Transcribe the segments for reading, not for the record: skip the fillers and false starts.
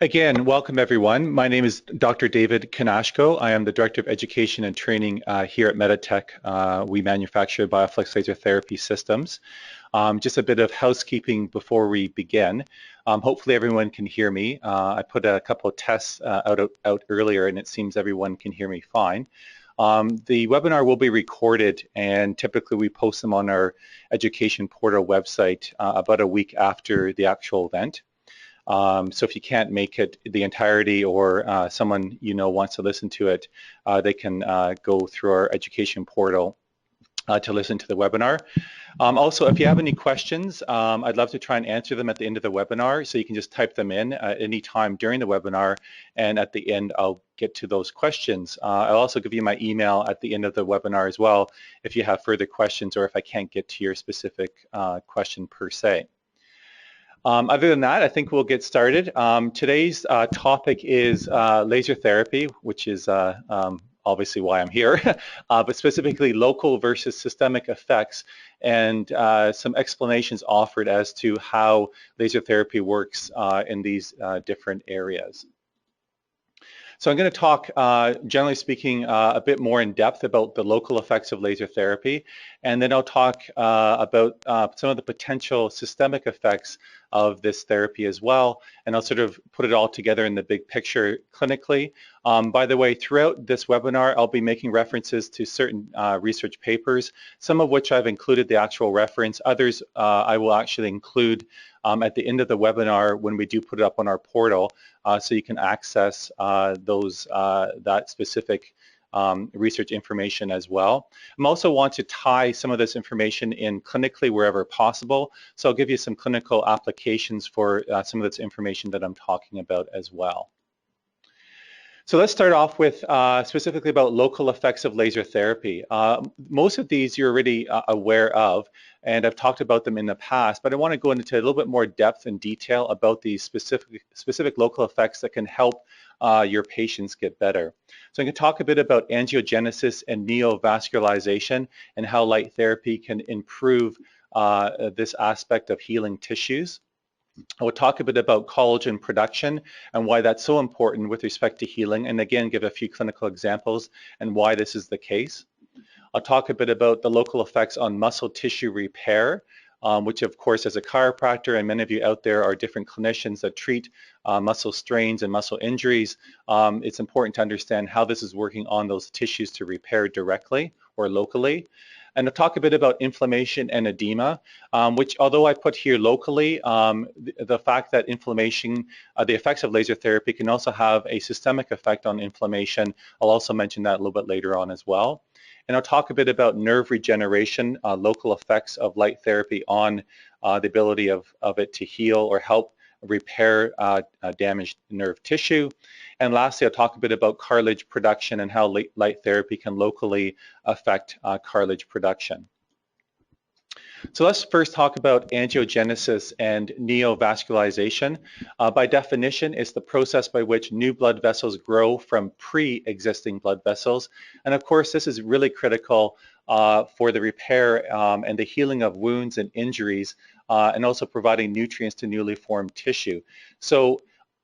Again, welcome everyone. My name is Dr. David Kunashko. I am the Director of Education and Training here at Meditech. We manufacture BioFlex laser therapy systems. Just a bit of housekeeping before we begin. Hopefully everyone can hear me. I put a couple of tests out earlier and it seems everyone can hear me fine. The webinar will be recorded and typically we post them on our education portal website about a week after the actual event. So if you can't make it the entirety or someone you know wants to listen to it, they can go through our education portal to listen to the webinar. Also, if you have any questions, I'd love to try and answer them at the end of the webinar, so you can just type them in at any time during the webinar, and at the end I'll get to those questions. I'll also give you my email at the end of the webinar as well if you have further questions or if I can't get to your specific question per se. Other than that, I think we'll get started. Today's topic is laser therapy, which is obviously why I'm here, but specifically local versus systemic effects and some explanations offered as to how laser therapy works in these different areas. So I'm going to talk, generally speaking, a bit more in depth about the local effects of laser therapy, and then I'll talk about some of the potential systemic effects of this therapy as well, and I'll sort of put it all together in the big picture clinically. By the way, throughout this webinar, I'll be making references to certain research papers, some of which I've included the actual reference, others I will actually include at the end of the webinar when we do put it up on our portal, so you can access that specific research information as well. I also want to tie some of this information in clinically wherever possible, so I'll give you some clinical applications for some of this information that I'm talking about as well. So let's start off with specifically about local effects of laser therapy. Most of these you're already aware of, and I've talked about them in the past, but I want to go into a little bit more depth and detail about these specific local effects that can help your patients get better. So I'm going to talk a bit about angiogenesis and neovascularization and how light therapy can improve this aspect of healing tissues. I will talk a bit about collagen production and why that's so important with respect to healing, and again give a few clinical examples and why this is the case. I'll talk a bit about the local effects on muscle tissue repair, which of course as a chiropractor, and many of you out there are different clinicians that treat muscle strains and muscle injuries, it's important to understand how this is working on those tissues to repair directly or locally. And I'll talk a bit about inflammation and edema, which although I put here locally, the fact that inflammation, the effects of laser therapy can also have a systemic effect on inflammation. I'll also mention that a little bit later on as well. And I'll talk a bit about nerve regeneration, local effects of light therapy on the ability of it to heal or help repair damaged nerve tissue. And lastly, I'll talk a bit about cartilage production and how light therapy can locally affect cartilage production. So let's first talk about angiogenesis and neovascularization. By definition, it's the process by which new blood vessels grow from pre-existing blood vessels. And of course, this is really critical for the repair and the healing of wounds and injuries, and also providing nutrients to newly formed tissue. So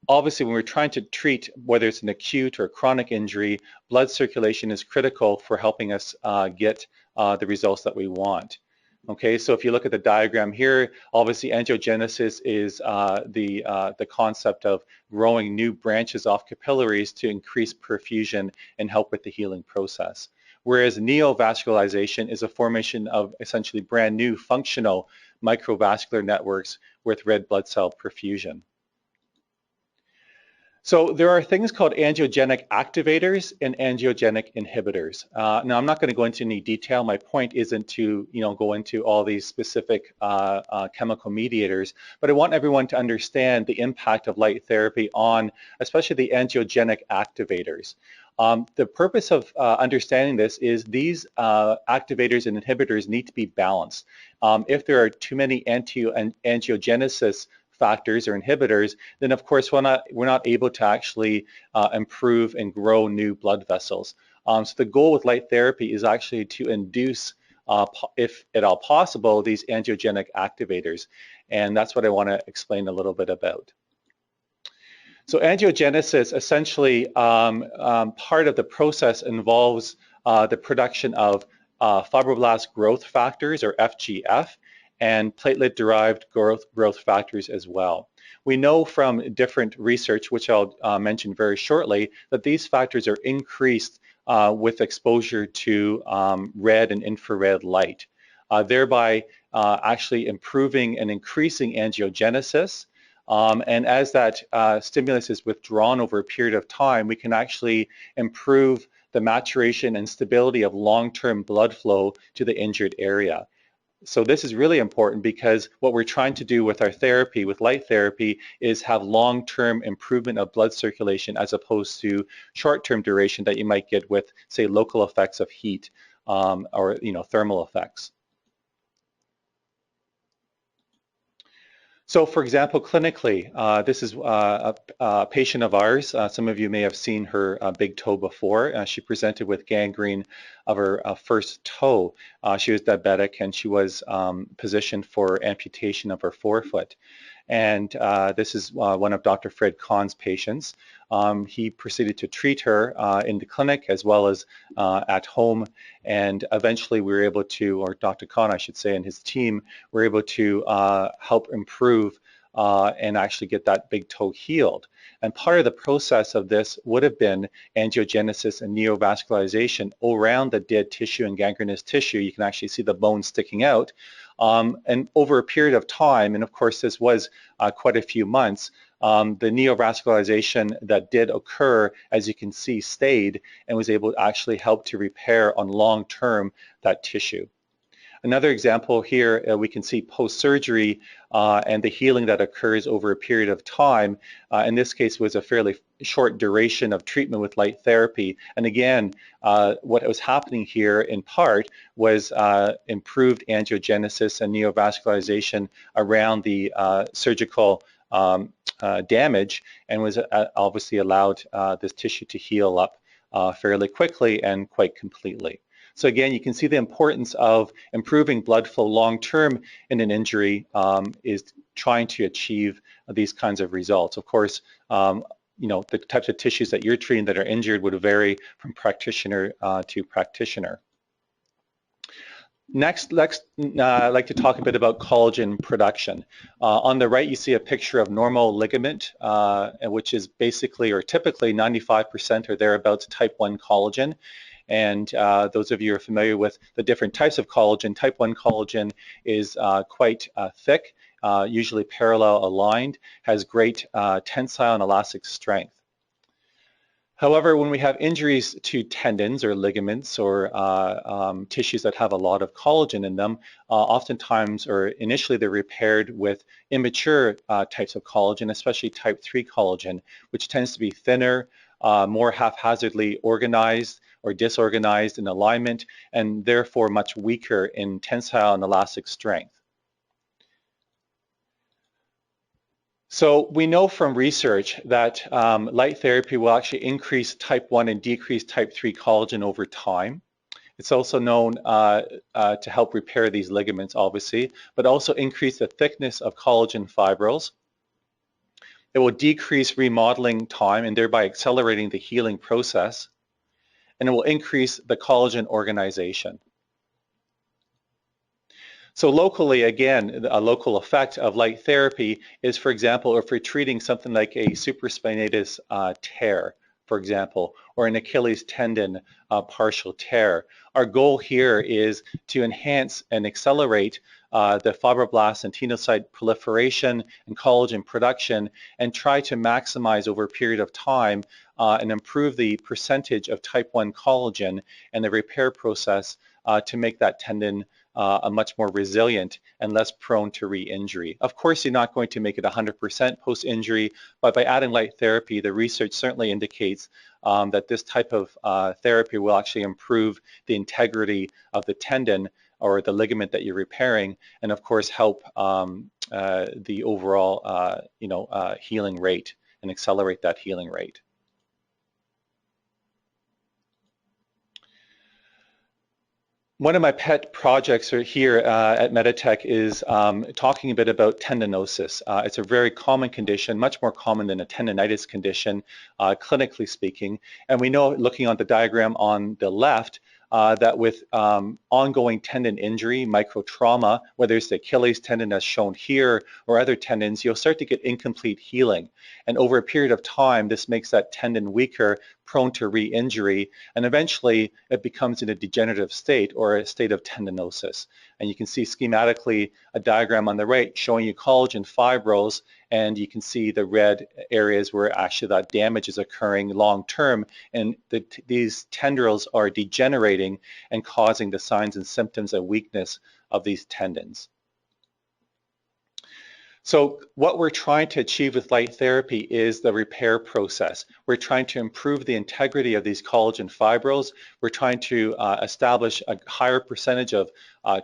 obviously, when we're trying to treat, whether it's an acute or chronic injury, blood circulation is critical for helping us get the results that we want. Okay, so if you look at the diagram here, obviously angiogenesis is the concept of growing new branches off capillaries to increase perfusion and help with the healing process. Whereas neovascularization is a formation of essentially brand new functional microvascular networks with red blood cell perfusion. So there are things called angiogenic activators and angiogenic inhibitors. Now I'm not going to go into any detail. My point isn't to go into all these specific chemical mediators, but I want everyone to understand the impact of light therapy on especially the angiogenic activators. The purpose of understanding this is these activators and inhibitors need to be balanced. If there are too many angiogenesis factors or inhibitors, then of course we're not able to actually improve and grow new blood vessels. So the goal with light therapy is actually to induce, if at all possible, these angiogenic activators, and that's what I want to explain a little bit about. So So angiogenesis, essentially, part of the process involves the production of fibroblast growth factors, or FGF, and platelet-derived growth factors as well. We know from different research, which I'll mention very shortly, that these factors are increased with exposure to red and infrared light, thereby actually improving and increasing angiogenesis. And as that stimulus is withdrawn over a period of time, we can actually improve the maturation and stability of long-term blood flow to the injured area. So this is really important because what we're trying to do with our therapy, with light therapy, is have long-term improvement of blood circulation as opposed to short-term duration that you might get with, say, local effects of heat or thermal effects. So, for example, clinically, this is a patient of ours. Some of you may have seen her big toe before. She presented with gangrene of her first toe. She was diabetic and she was positioned for amputation of her forefoot. And this is one of Dr. Fred Kahn's patients. He proceeded to treat her in the clinic as well as at home, and eventually we were able to, or Dr. Kahn, I should say, and his team were able to help improve and actually get that big toe healed. And part of the process of this would have been angiogenesis and neovascularization around the dead tissue and gangrenous tissue. You can actually see the bone sticking out. And over a period of time, and of course this was quite a few months, the neovascularization that did occur, as you can see, stayed and was able to actually help to repair on long term that tissue. Another example here, we can see post-surgery and the healing that occurs over a period of time. In this case, was a fairly short duration of treatment with light therapy. And again, what was happening here in part was improved angiogenesis and neovascularization around the surgical damage, and was obviously allowed this tissue to heal up fairly quickly and quite completely. So again, you can see the importance of improving blood flow long-term in an injury is trying to achieve these kinds of results. Of course, the types of tissues that you're treating that are injured would vary from practitioner to practitioner. Next, I'd like to talk a bit about collagen production. On the right, you see a picture of normal ligament, which is basically or typically 95% or thereabouts type 1 collagen. And those of you who are familiar with the different types of collagen, type 1 collagen is quite thick, usually parallel aligned, has great tensile and elastic strength. However, when we have injuries to tendons or ligaments or tissues that have a lot of collagen in them, oftentimes or initially they're repaired with immature types of collagen, especially type 3 collagen, which tends to be thinner, more haphazardly organized or disorganized in alignment, and therefore much weaker in tensile and elastic strength. So we know from research that light therapy will actually increase type 1 and decrease type 3 collagen over time. It's also known to help repair these ligaments, obviously, but also increase the thickness of collagen fibrils. It will decrease remodeling time and thereby accelerating the healing process. And it will increase the collagen organization. So locally, again, a local effect of light therapy is, for example, if we're treating something like a supraspinatus tear, for example, or an Achilles tendon partial tear, our goal here is to enhance and accelerate the fibroblast and tenocyte proliferation and collagen production, and try to maximize over a period of time and improve the percentage of type 1 collagen and the repair process to make that tendon a much more resilient and less prone to re-injury. Of course, you're not going to make it 100% post-injury, but by adding light therapy, the research certainly indicates that this type of therapy will actually improve the integrity of the tendon or the ligament that you're repairing, and of course help the overall healing rate and accelerate that healing rate. One of my pet projects here at Meditech is talking a bit about tendinosis. It's a very common condition, much more common than a tendinitis condition, clinically speaking. And we know, looking on the diagram on the left, that with ongoing tendon injury, microtrauma, whether it's the Achilles tendon as shown here or other tendons, you'll start to get incomplete healing. And over a period of time, this makes that tendon weaker, prone to re-injury, and eventually it becomes in a degenerative state or a state of tendinosis. And you can see schematically a diagram on the right showing you collagen fibrils, and you can see the red areas where actually that damage is occurring long term, and these tendrils are degenerating and causing the signs and symptoms of weakness of these tendons. So what we're trying to achieve with light therapy is the repair process. We're trying to improve the integrity of these collagen fibrils. We're trying to establish a higher percentage of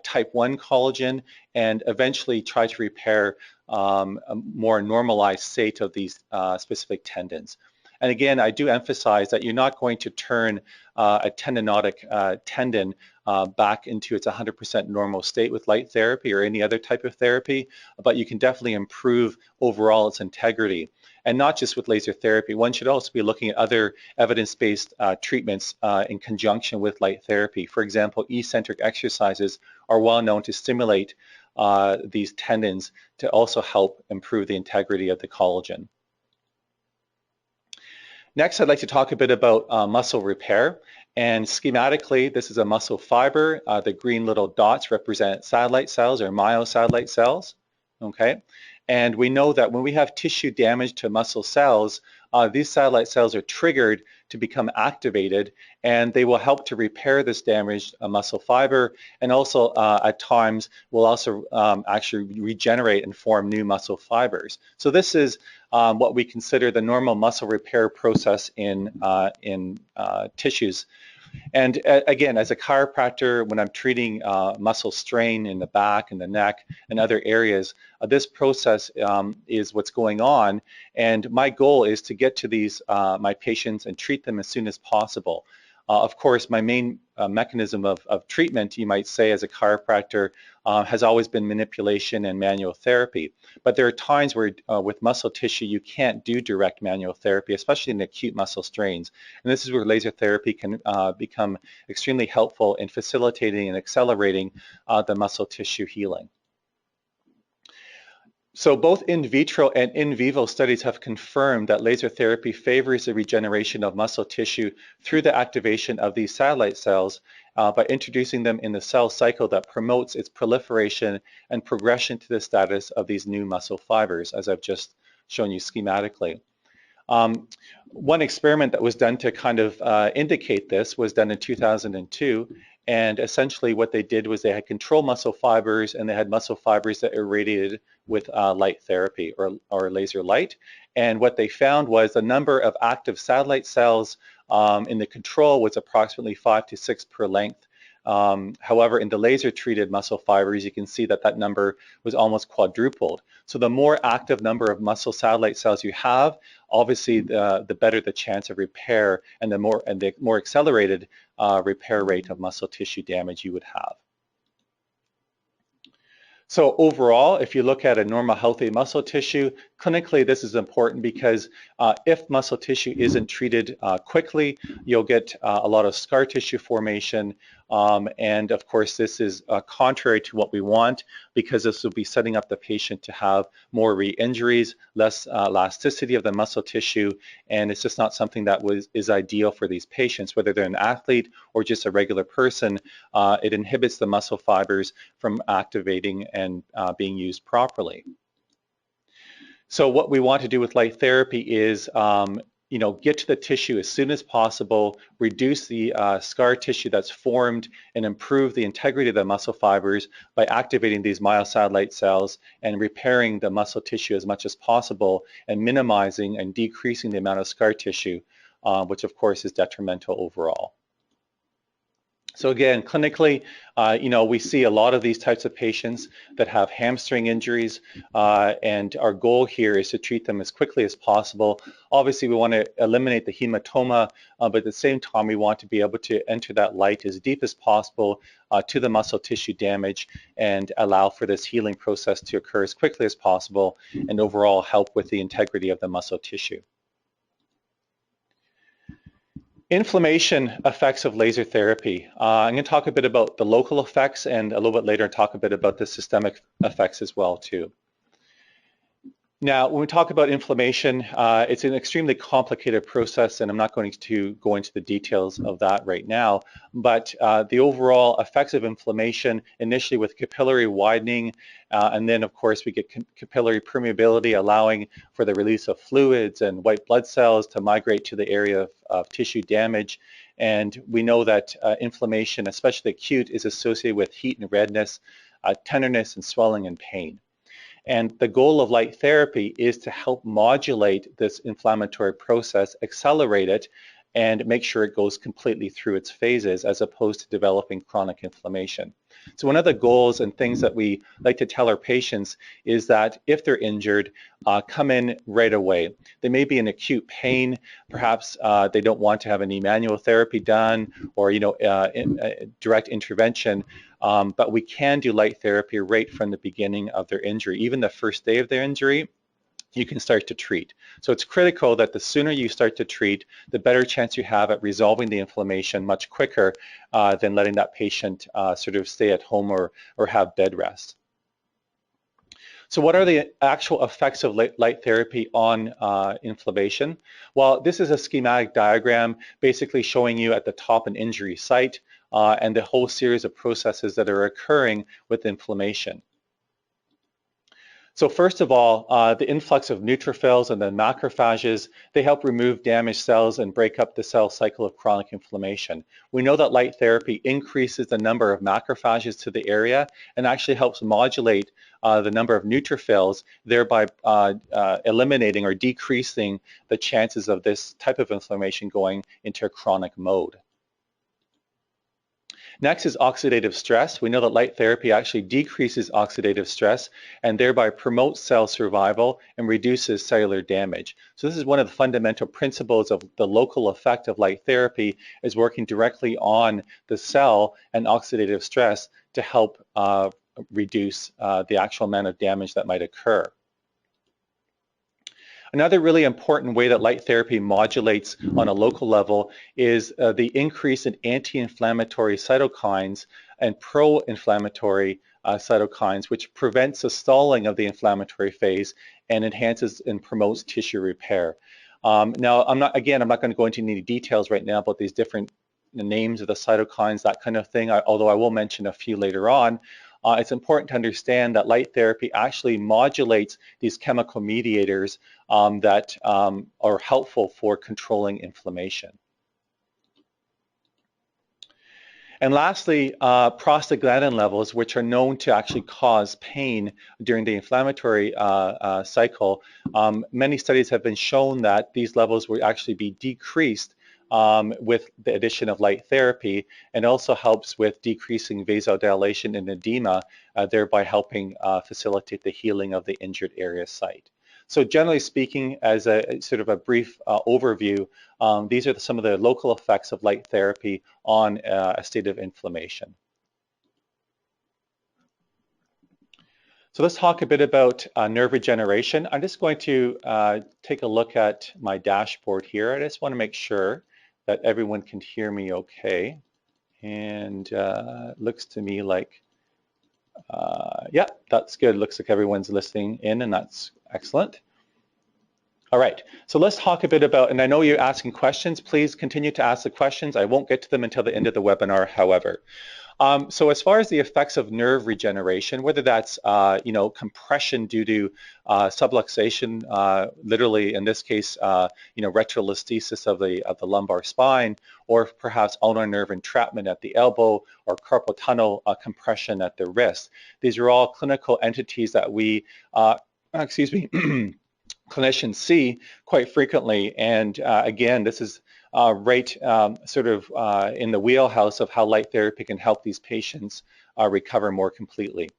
type 1 collagen and eventually try to repair a more normalized state of these specific tendons. And again, I do emphasize that you're not going to turn a tendinotic tendon back into its 100% normal state with light therapy or any other type of therapy, but you can definitely improve overall its integrity. And not just with laser therapy, one should also be looking at other evidence-based treatments in conjunction with light therapy. For example, eccentric exercises are well known to stimulate these tendons to also help improve the integrity of the collagen. Next, I'd like to talk a bit about muscle repair. And schematically, this is a muscle fiber. The green little dots represent satellite cells or myosatellite cells. Okay, and we know that when we have tissue damage to muscle cells, these satellite cells are triggered to become activated, and they will help to repair this damaged muscle fiber, and also at times will also actually regenerate and form new muscle fibers. So this is what we consider the normal muscle repair process in tissues. And again, as a chiropractor, when I'm treating muscle strain in the back and the neck and other areas, this process is what's going on. And my goal is to get to these my patients and treat them as soon as possible. Of course, my main mechanism of treatment, you might say, as a chiropractor, has always been manipulation and manual therapy. But there are times where with muscle tissue, you can't do direct manual therapy, especially in acute muscle strains. And this is where laser therapy can become extremely helpful in facilitating and accelerating the muscle tissue healing. So both in vitro and in vivo studies have confirmed that laser therapy favors the regeneration of muscle tissue through the activation of these satellite cells by introducing them in the cell cycle that promotes its proliferation and progression to the status of these new muscle fibers, as I've just shown you schematically. One experiment that was done to kind of indicate this was done in 2002. And essentially what they did was they had control muscle fibers, and they had muscle fibers that irradiated with light therapy or laser light. And what they found was the number of active satellite cells in the control was approximately 5 to 6 per length. However, in the laser treated muscle fibers, you can see that that number was almost quadrupled. So the more active number of muscle satellite cells you have, obviously the better the chance of repair and the more accelerated repair rate of muscle tissue damage you would have. So overall, if you look at a normal healthy muscle tissue, clinically this is important because if muscle tissue isn't treated quickly, you'll get a lot of scar tissue formation, and of course this is contrary to what we want, because this will be setting up the patient to have more re-injuries, less elasticity of the muscle tissue, and it's just not something that is ideal for these patients, whether they're an athlete or just a regular person. It inhibits the muscle fibers from activating and being used properly. So what we want to do with light therapy is get to the tissue as soon as possible, reduce the scar tissue that's formed, and improve the integrity of the muscle fibers by activating these myosatellite cells and repairing the muscle tissue as much as possible, and minimizing and decreasing the amount of scar tissue, which of course is detrimental overall. So again, clinically, we see a lot of these types of patients that have hamstring injuries, and our goal here is to treat them as quickly as possible. Obviously, we want to eliminate the hematoma, but at the same time, we want to be able to enter that light as deep as possible to the muscle tissue damage and allow for this healing process to occur as quickly as possible and overall help with the integrity of the muscle tissue. Inflammation effects of laser therapy. I'm going to talk a bit about the local effects and a little bit later talk a bit about the systemic effects as well too. Now, when we talk about inflammation, it's an extremely complicated process, and I'm not going to go into the details of that right now, but the overall effects of inflammation, initially with capillary widening, and then of course we get capillary permeability, allowing for the release of fluids and white blood cells to migrate to the area of tissue damage. And we know that inflammation, especially acute, is associated with heat and redness, tenderness and swelling and pain. And the goal of light therapy is to help modulate this inflammatory process, accelerate it, and make sure it goes completely through its phases as opposed to developing chronic inflammation. So one of the goals and things that we like to tell our patients is that if they're injured, come in right away. They may be in acute pain, perhaps they don't want to have any manual therapy done or direct intervention, but we can do light therapy right from the beginning of their injury. Even the first day of their injury, you can start to treat. So it's critical that the sooner you start to treat, the better chance you have at resolving the inflammation much quicker than letting that patient sort of stay at home or have bed rest. So what are the actual effects of light therapy on inflammation? Well, this is a schematic diagram basically showing you at the top an injury site and the whole series of processes that are occurring with inflammation. So first of all, the influx of neutrophils and then macrophages, they help remove damaged cells and break up the cell cycle of chronic inflammation. We know that light therapy increases the number of macrophages to the area and actually helps modulate the number of neutrophils, thereby eliminating or decreasing the chances of this type of inflammation going into a chronic mode. Next is oxidative stress. We know that light therapy actually decreases oxidative stress and thereby promotes cell survival and reduces cellular damage. So this is one of the fundamental principles of the local effect of light therapy, is working directly on the cell and oxidative stress to help reduce the actual amount of damage that might occur. Another really important way that light therapy modulates on a local level is the increase in anti-inflammatory cytokines and pro-inflammatory cytokines, which prevents the stalling of the inflammatory phase and enhances and promotes tissue repair. Now, I'm not going to go into any details right now about these different names of the cytokines, that kind of thing, although I will mention a few later on. It's important to understand that light therapy actually modulates these chemical mediators that are helpful for controlling inflammation. And lastly, prostaglandin levels, which are known to actually cause pain during the inflammatory cycle. Many studies have been shown that these levels will actually be decreased with the addition of light therapy, and also helps with decreasing vasodilation and edema, thereby helping facilitate the healing of the injured area site. So generally speaking, as a sort of a brief overview, these are some of the local effects of light therapy on a state of inflammation. So let's talk a bit about nerve regeneration. I'm just going to take a look at my dashboard here. I just want to make sure that everyone can hear me okay. And looks to me like, yeah, that's good. Looks like everyone's listening in, and that's excellent. All right, so let's talk a bit about, and I know you're asking questions, please continue to ask the questions. I won't get to them until the end of the webinar, however. So as far as the effects of nerve regeneration, whether that's compression due to subluxation, literally in this case, retrolisthesis of the lumbar spine, or perhaps ulnar nerve entrapment at the elbow, or carpal tunnel compression at the wrist. These are all clinical entities that we, clinicians see quite frequently. And again, this is right sort of in the wheelhouse of how light therapy can help these patients recover more completely.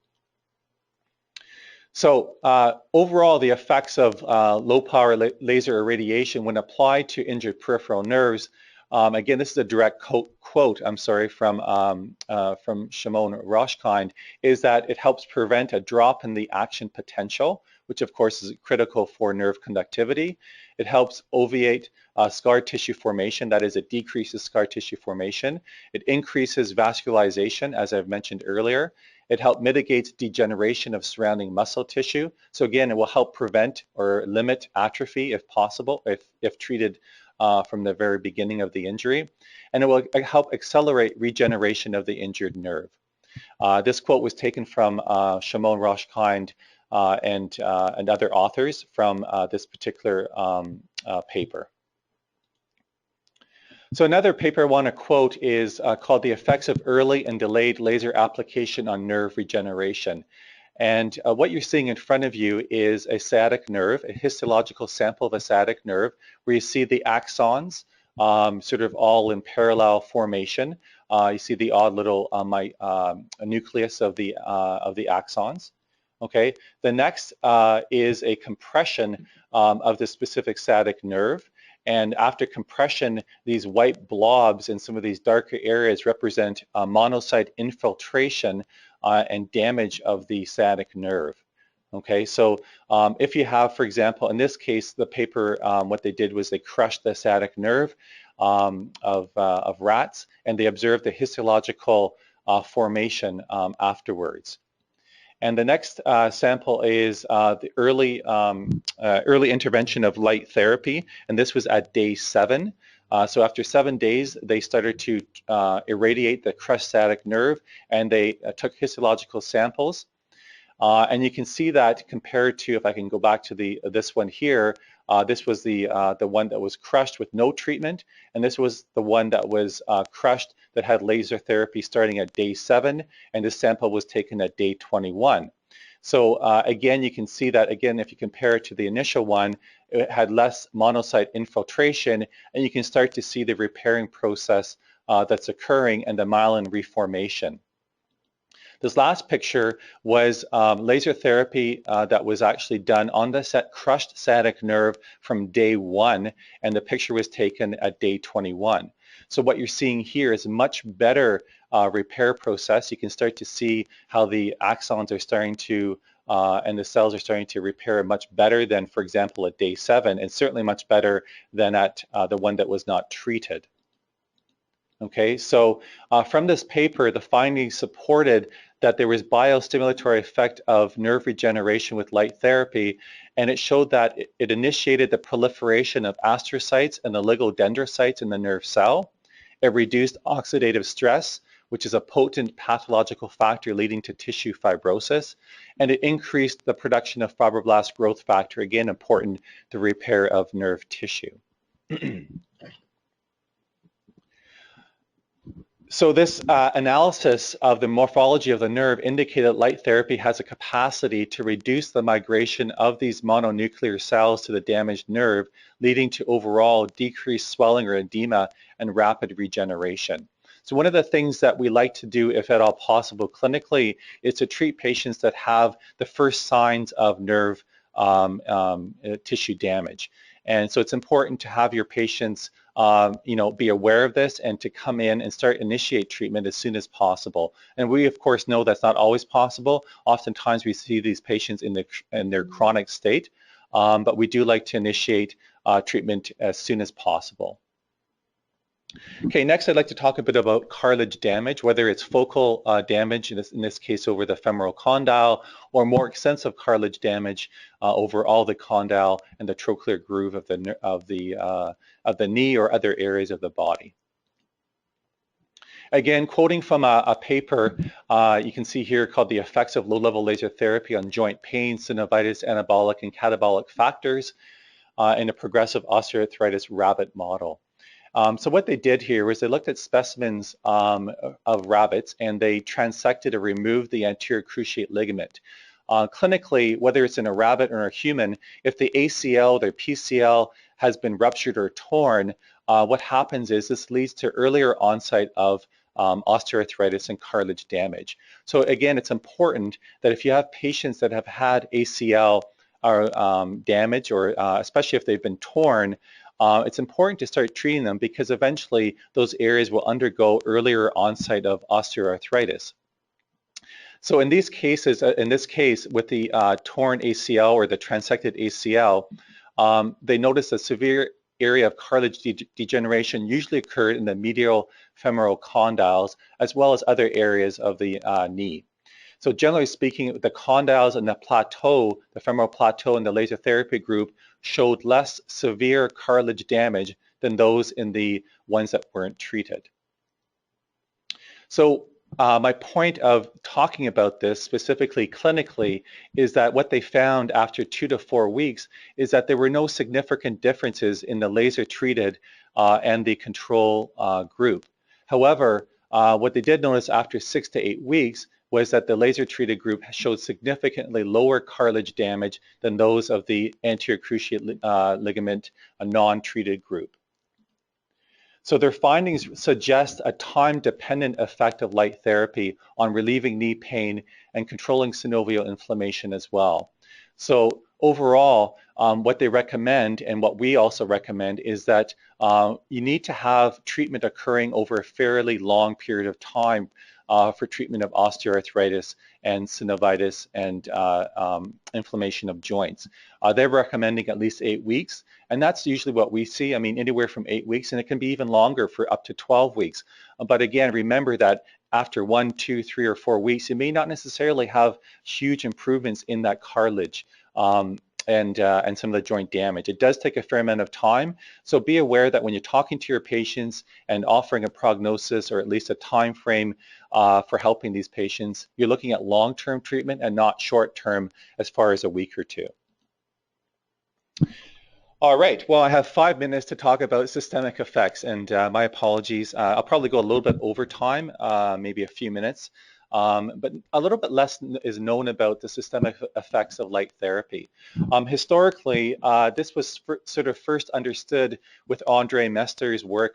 So overall, the effects of low power laser irradiation when applied to injured peripheral nerves, again, this is a direct quote, I'm sorry, from Shimon Roshkind, is that it helps prevent a drop in the action potential, which of course is critical for nerve conductivity. It helps obviate scar tissue formation, that is, it decreases scar tissue formation. It increases vascularization, as I've mentioned earlier. It helps mitigate degeneration of surrounding muscle tissue. So again, it will help prevent or limit atrophy if possible, if treated from the very beginning of the injury. And it will help accelerate regeneration of the injured nerve. This quote was taken from Shimon Roshkind and other authors from this particular paper. So another paper I want to quote is called The Effects of Early and Delayed Laser Application on Nerve Regeneration. And what you're seeing in front of you is a sciatic nerve, a histological sample of a sciatic nerve, where you see the axons sort of all in parallel formation. You see the odd little nucleus of the axons. Okay. The next is a compression of the specific sciatic nerve. And after compression, these white blobs in some of these darker areas represent monocyte infiltration and damage of the sciatic nerve. Okay, so if you have, for example, in this case, the paper, what they did was they crushed the sciatic nerve of rats, and they observed the histological formation afterwards. And the next sample is the early intervention of light therapy, and this was at day 7. So after 7 days, they started to irradiate the crushed sciatic nerve, and they took histological samples. And you can see that compared to, if I can go back to this one here, this was the one that was crushed with no treatment, and this was the one that was crushed that had laser therapy starting at day 7, and this sample was taken at day 21. So again, you can see that, again, if you compare it to the initial one, it had less monocyte infiltration, and you can start to see the repairing process that's occurring and the myelin reformation. This last picture was laser therapy that was actually done on the crushed sciatic nerve from day 1, and the picture was taken at day 21. So what you're seeing here is a much better repair process. You can start to see how the axons are starting to and the cells are starting to repair much better than, for example, at day 7, and certainly much better than at the one that was not treated. Okay, so from this paper, the findings supported that there was biostimulatory effect of nerve regeneration with light therapy, and it showed that it initiated the proliferation of astrocytes and the oligodendrocytes in the nerve cell. It reduced oxidative stress, which is a potent pathological factor leading to tissue fibrosis, and it increased the production of fibroblast growth factor, again important to repair of nerve tissue. So this analysis of the morphology of the nerve indicated light therapy has a capacity to reduce the migration of these mononuclear cells to the damaged nerve, leading to overall decreased swelling or edema and rapid regeneration. So one of the things that we like to do, if at all possible clinically, is to treat patients that have the first signs of nerve tissue damage. And so it's important to have your patients be aware of this and to come in and initiate treatment as soon as possible. And we, of course, know that's not always possible. Oftentimes we see these patients in their chronic state, but we do like to initiate treatment as soon as possible. Okay, next I'd like to talk a bit about cartilage damage, whether it's focal damage, in this case over the femoral condyle, or more extensive cartilage damage over all the condyle and the trochlear groove of the knee or other areas of the body. Again, quoting from a paper you can see here called The Effects of Low-Level Laser Therapy on Joint Pain, Synovitis, Anabolic, and Catabolic Factors in a Progressive Osteoarthritis Rabbit Model. So what they did here was they looked at specimens of rabbits, and they transected or removed the anterior cruciate ligament. clinically, whether it's in a rabbit or a human, if the ACL, their PCL has been ruptured or torn, what happens is this leads to earlier onset of osteoarthritis and cartilage damage. So again, it's important that if you have patients that have had ACL or damage, or especially if they've been torn, it's important to start treating them because eventually those areas will undergo earlier onset of osteoarthritis. So in these cases, in this case with the torn ACL or the transected ACL, they noticed a severe area of cartilage degeneration usually occurred in the medial femoral condyles as well as other areas of the knee. So generally speaking, the condyles and the plateau, the femoral plateau in the laser therapy group showed less severe cartilage damage than those in the ones that weren't treated. So my point of talking about this specifically clinically is that what they found after 2 to 4 weeks is that there were no significant differences in the laser treated and the control group. However, what they did notice after 6 to 8 weeks was that the laser treated group showed significantly lower cartilage damage than those of the anterior cruciate ligament non-treated group. So their findings suggest a time-dependent effect of light therapy on relieving knee pain and controlling synovial inflammation as well. So overall, what they recommend and what we also recommend is that you need to have treatment occurring over a fairly long period of time for treatment of osteoarthritis and synovitis and inflammation of joints. They're recommending at least 8 weeks, and that's usually what we see. I mean, anywhere from 8 weeks, and it can be even longer for up to 12 weeks. But again, remember that after 1, 2, 3, or 4 weeks, you may not necessarily have huge improvements in that cartilage and some of the joint damage. It does take a fair amount of time, so be aware that when you're talking to your patients and offering a prognosis or at least a time frame for helping these patients, you're looking at long-term treatment and not short-term as far as a week or two. All right, well, I have 5 minutes to talk about systemic effects, and my apologies. I'll probably go a little bit over time, maybe a few minutes. But a little bit less is known about the systemic effects of light therapy. Historically, this was sort of first understood with Andre Mester's work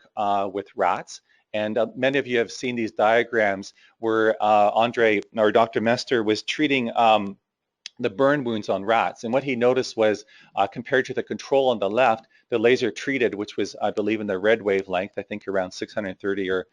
with rats. And many of you have seen these diagrams where Dr. Mester was treating the burn wounds on rats. And what he noticed was, compared to the control on the left, the laser treated, which was, I believe, in the red wavelength, I think around 630 or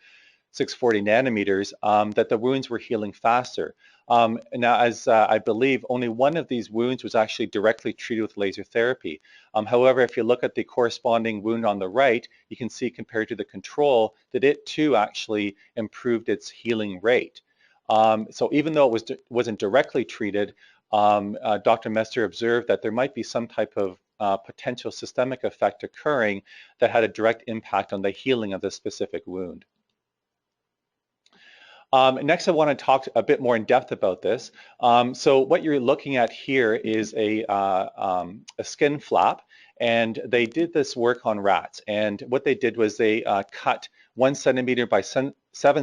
640 nanometers, that the wounds were healing faster. Now, as I believe, only one of these wounds was actually directly treated with laser therapy. However, if you look at the corresponding wound on the right, you can see compared to the control that it too actually improved its healing rate. So even though it wasn't directly treated, Dr. Mester observed that there might be some type of potential systemic effect occurring that had a direct impact on the healing of the specific wound. Next, I want to talk a bit more in depth about this. So what you're looking at here is a skin flap, and they did this work on rats. And what they did was they cut 1 centimeter by 7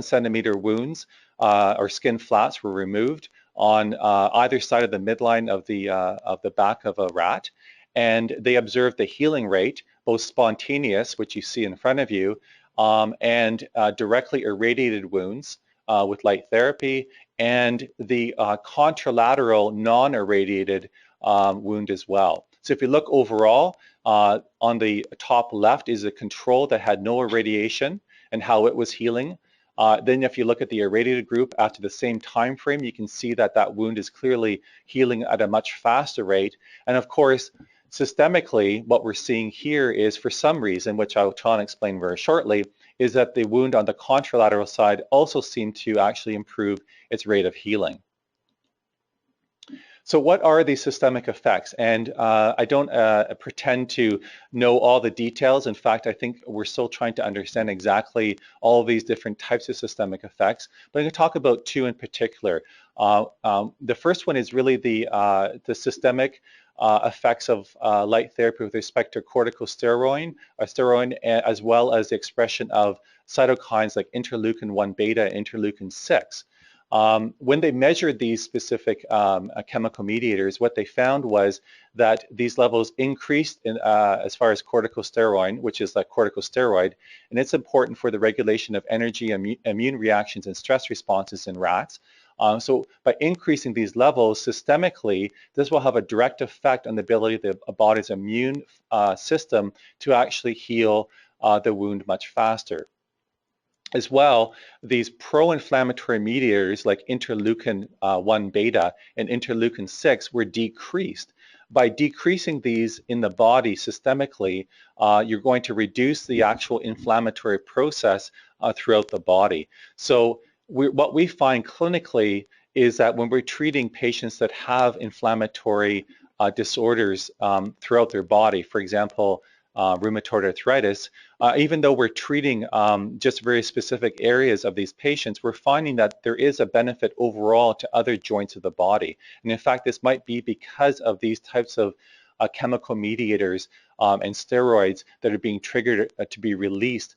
centimeter wounds, or skin flaps were removed on either side of the midline of the back of a rat. And they observed the healing rate, both spontaneous, which you see in front of you, and directly irradiated wounds with light therapy, and the contralateral non-irradiated wound as well. So if you look overall, on the top left is a control that had no irradiation and how it was healing. Then if you look at the irradiated group after the same time frame, you can see that that wound is clearly healing at a much faster rate. And of course, systemically, what we're seeing here is, for some reason, which I'll try and explain very shortly, is that the wound on the contralateral side also seemed to actually improve its rate of healing. So what are these systemic effects? And I don't pretend to know all the details. In fact, I think we're still trying to understand exactly all of these different types of systemic effects. But I'm going to talk about 2 in particular. The first one is really the systemic effects of light therapy with respect to corticosteroid, as well as the expression of cytokines like interleukin-1 beta, interleukin-6. When they measured these specific chemical mediators, what they found was that these levels increased as far as corticosteroid, which is like corticosteroid, and it's important for the regulation of energy, immune reactions, and stress responses in rats. So by increasing these levels systemically, this will have a direct effect on the ability of the body's immune system to actually heal the wound much faster. As well, these pro-inflammatory mediators like interleukin 1 beta and interleukin 6 were decreased. By decreasing these in the body systemically, you're going to reduce the actual inflammatory process throughout the body. So what we find clinically is that when we're treating patients that have inflammatory disorders throughout their body, for example, rheumatoid arthritis, even though we're treating just very specific areas of these patients, we're finding that there is a benefit overall to other joints of the body. And in fact, this might be because of these types of chemical mediators and steroids that are being triggered to be released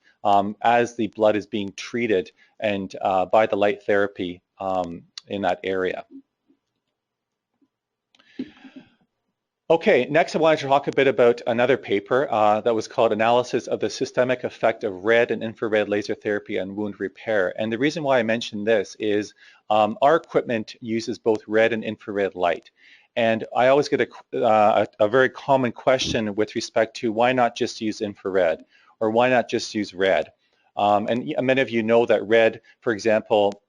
as the blood is being treated and by the light therapy in that area. Okay, next I wanted to talk a bit about another paper that was called Analysis of the Systemic Effect of Red and Infrared Laser Therapy on Wound Repair. And the reason why I mention this is our equipment uses both red and infrared light. And I always get a very common question with respect to why not just use infrared or why not just use red. And many of you know that red, for example,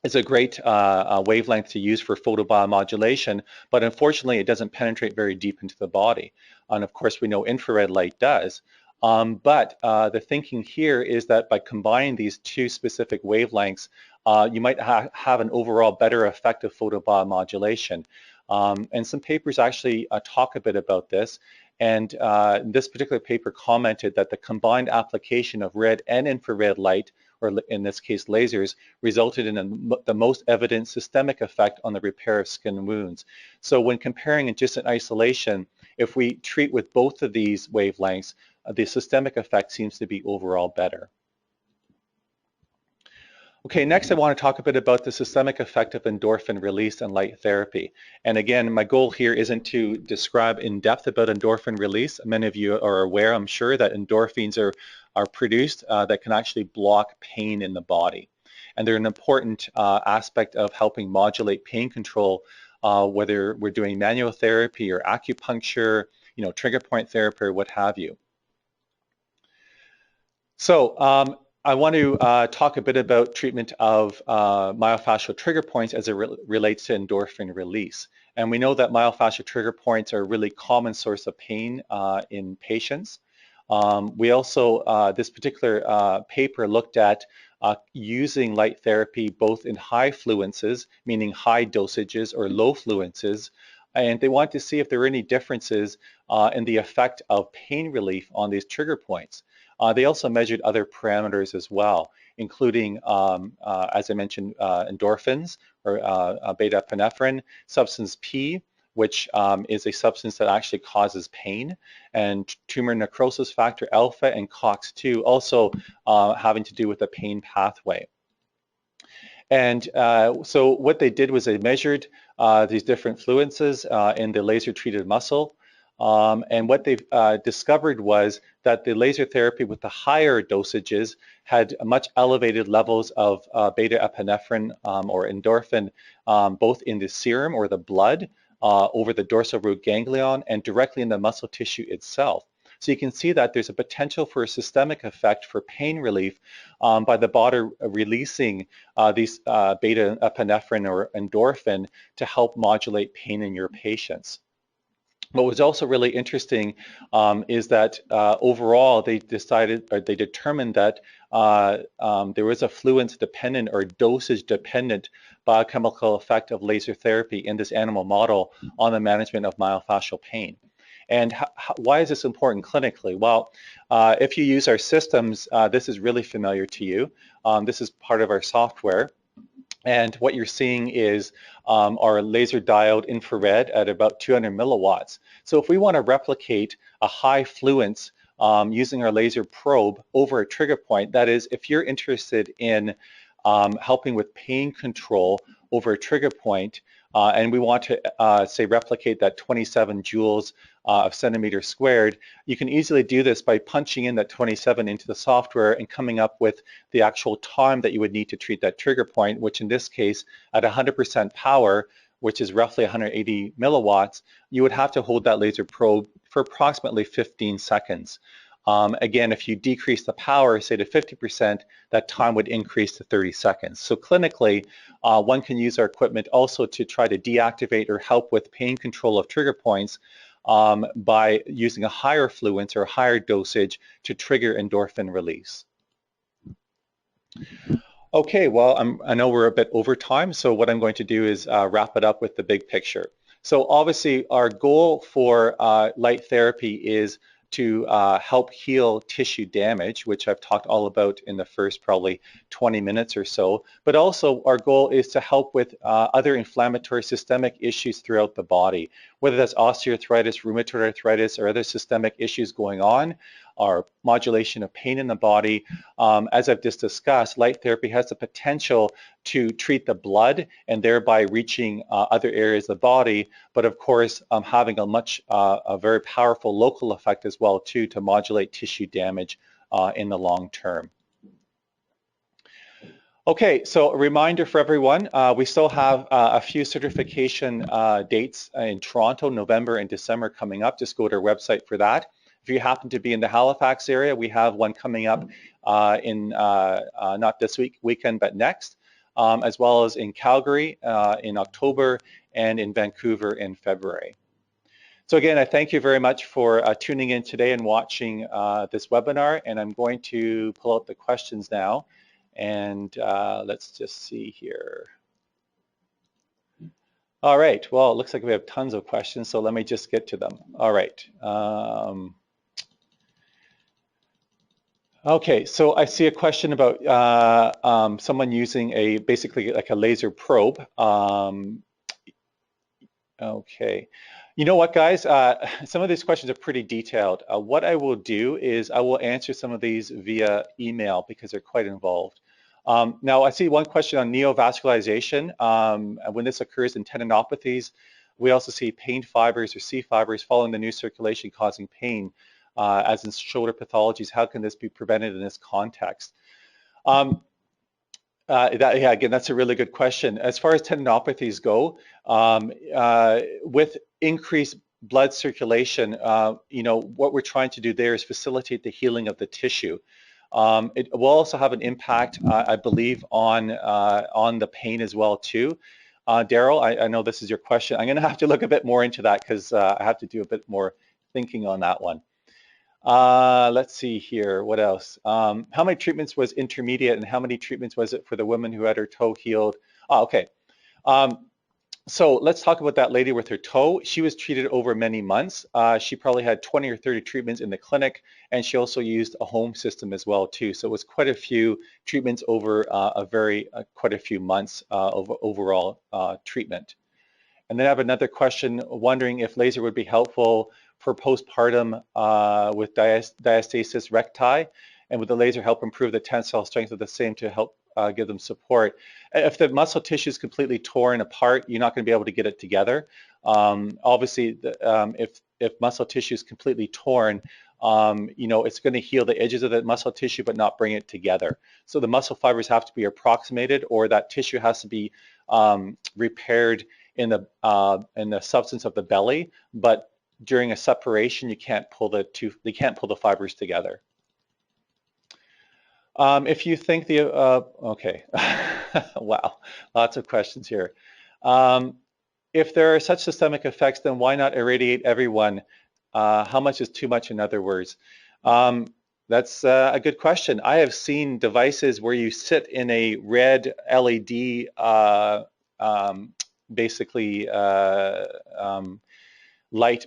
it's a great wavelength to use for photobiomodulation, but unfortunately it doesn't penetrate very deep into the body. And of course we know infrared light does. But the thinking here is that by combining these two specific wavelengths, you might have an overall better effect of photobiomodulation. And some papers actually talk a bit about this. And this particular paper commented that the combined application of red and infrared light, or in this case lasers, resulted in the most evident systemic effect on the repair of skin wounds. So when comparing in just in isolation, if we treat with both of these wavelengths, the systemic effect seems to be overall better. Okay, next I want to talk a bit about the systemic effect of endorphin release and light therapy. And again, my goal here isn't to describe in depth about endorphin release. Many of you are aware, I'm sure, that endorphins are produced that can actually block pain in the body. And they're an important aspect of helping modulate pain control, whether we're doing manual therapy or acupuncture, trigger point therapy or what have you. So I want to talk a bit about treatment of myofascial trigger points as it relates to endorphin release. And we know that myofascial trigger points are a really common source of pain in patients. We also, this particular paper looked at using light therapy both in high fluences, meaning high dosages, or low fluences, and they wanted to see if there were any differences in the effect of pain relief on these trigger points. They also measured other parameters as well, including, as I mentioned, endorphins or beta epinephrine, substance P, which is a substance that actually causes pain, and tumor necrosis factor alpha and COX-2, also having to do with the pain pathway. And so what they did was they measured these different fluences in the laser-treated muscle. And what they discovered was that the laser therapy with the higher dosages had much elevated levels of beta epinephrine or endorphin, both in the serum or the blood, over the dorsal root ganglion, and directly in the muscle tissue itself. So you can see that there's a potential for a systemic effect for pain relief by the body releasing these beta epinephrine or endorphin to help modulate pain in your patients. What was also really interesting is that overall they determined that there was a fluence dependent or dosage dependent biochemical effect of laser therapy in this animal model on the management of myofascial pain. And why is this important clinically? Well, if you use our systems, this is really familiar to you. This is part of our software. And what you're seeing is our laser diode infrared at about 200 milliwatts. So if we want to replicate a high fluence using our laser probe over a trigger point, that is, if you're interested in helping with pain control over a trigger point, and we want to, say, replicate that 27 joules of centimeter squared. You can easily do this by punching in that 27 into the software and coming up with the actual time that you would need to treat that trigger point, which in this case, at 100% power, which is roughly 180 milliwatts, you would have to hold that laser probe for approximately 15 seconds. Again, if you decrease the power, say to 50%, that time would increase to 30 seconds. So clinically, one can use our equipment also to try to deactivate or help with pain control of trigger points by using a higher fluence or higher dosage to trigger endorphin release. Okay, well, I know we're a bit over time, so what I'm going to do is wrap it up with the big picture. So obviously, our goal for light therapy is to help heal tissue damage, which I've talked all about in the first probably 20 minutes or so. But also our goal is to help with other inflammatory systemic issues throughout the body, whether that's osteoarthritis, rheumatoid arthritis, or other systemic issues going on, or modulation of pain in the body. As I've just discussed, light therapy has the potential to treat the blood and thereby reaching other areas of the body, but of course having a very powerful local effect as well too, to modulate tissue damage in the long term. Okay, so a reminder for everyone, we still have a few certification dates in Toronto, November and December coming up. Just go to our website for that. If you happen to be in the Halifax area, we have one coming up in not this weekend, but next, as well as in Calgary in October and in Vancouver in February. So again, I thank you very much for tuning in today and watching this webinar, and I'm going to pull out the questions now, and let's just see here. All right, well, it looks like we have tons of questions, so let me just get to them. All right. Okay, so I see a question about someone using basically like a laser probe. Okay, you know what, guys? Some of these questions are pretty detailed. What I will do is I will answer some of these via email because they're quite involved. Now, I see one question on neovascularization. When this occurs in tendinopathies, we also see pain fibers or C fibers following the new circulation causing pain. As in shoulder pathologies, how can this be prevented in this context? Yeah, again, that's a really good question. As far as tendinopathies go, with increased blood circulation, you know, what we're trying to do there is facilitate the healing of the tissue. It will also have an impact, I believe, on the pain as well too. Daryl, I know this is your question. I'm going to have to look a bit more into that because I have to do a bit more thinking on that one. Let's see here, what else? How many treatments was intermediate and how many treatments was it for the woman who had her toe healed? Oh, okay. So let's talk about that lady with her toe. She was treated over many months. She probably had 20 or 30 treatments in the clinic, and she also used a home system as well too. So it was quite a few treatments over quite a few months of overall treatment. And then I have another question wondering if laser would be helpful for postpartum with diastasis recti, and would the laser help improve the tensile strength of the same to help give them support? If the muscle tissue is completely torn apart, you're not going to be able to get it together. Obviously, if muscle tissue is completely torn, you know, it's going to heal the edges of the muscle tissue but not bring it together. So the muscle fibers have to be approximated, or that tissue has to be repaired in the substance of the belly, but during a separation, you can't pull the fibers together. If you think okay, wow, lots of questions here. If there are such systemic effects, then why not irradiate everyone? How much is too much, in other words? That's a good question. I have seen devices where you sit in a red LED, basically light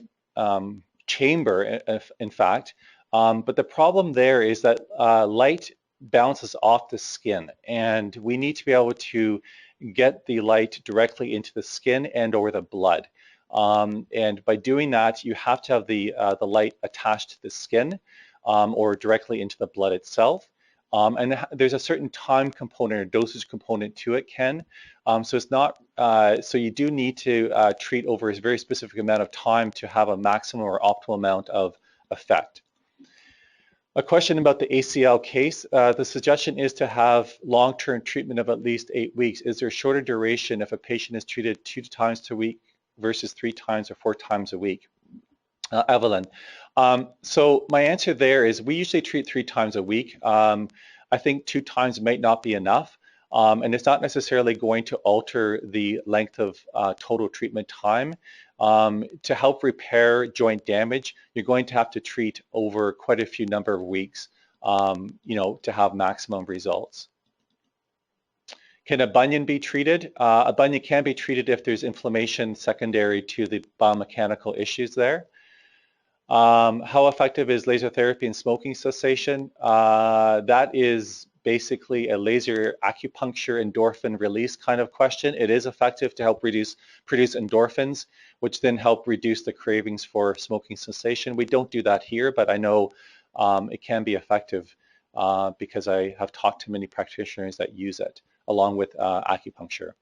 chamber, in fact. But the problem there is that light bounces off the skin, and we need to be able to get the light directly into the skin and or the blood. And by doing that, you have to have the light attached to the skin or directly into the blood itself. And there's a certain time component or dosage component to it, Ken. So it's not, so you do need to treat over a very specific amount of time to have a maximum or optimal amount of effect. A question about the ACL case. The suggestion is to have long-term treatment of at least 8 weeks. Is there shorter duration if a patient is treated 2 times a week versus 3 times or 4 times a week? Evelyn. So my answer there is we usually treat 3 times a week. I think 2 times might not be enough. And it's not necessarily going to alter the length of total treatment time. To help repair joint damage, you're going to have to treat over quite a few number of weeks, to have maximum results. Can a bunion be treated? A bunion can be treated if there's inflammation secondary to the biomechanical issues there. How effective is laser therapy in smoking cessation? That is basically a laser acupuncture endorphin release kind of question. It is effective to help produce endorphins, which then help reduce the cravings for smoking cessation. We don't do that here, but I know it can be effective because I have talked to many practitioners that use it along with acupuncture.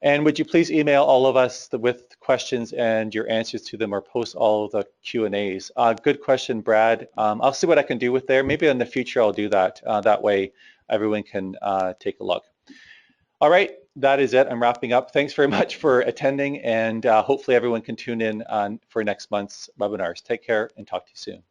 And would you please email all of us with questions and your answers to them, or post all of the Q&As. Good question, Brad. I'll see what I can do with there. Maybe in the future I'll do that. That way everyone can take a look. All right, that is it. I'm wrapping up. Thanks very much for attending, and hopefully everyone can tune in for next month's webinars. Take care and talk to you soon.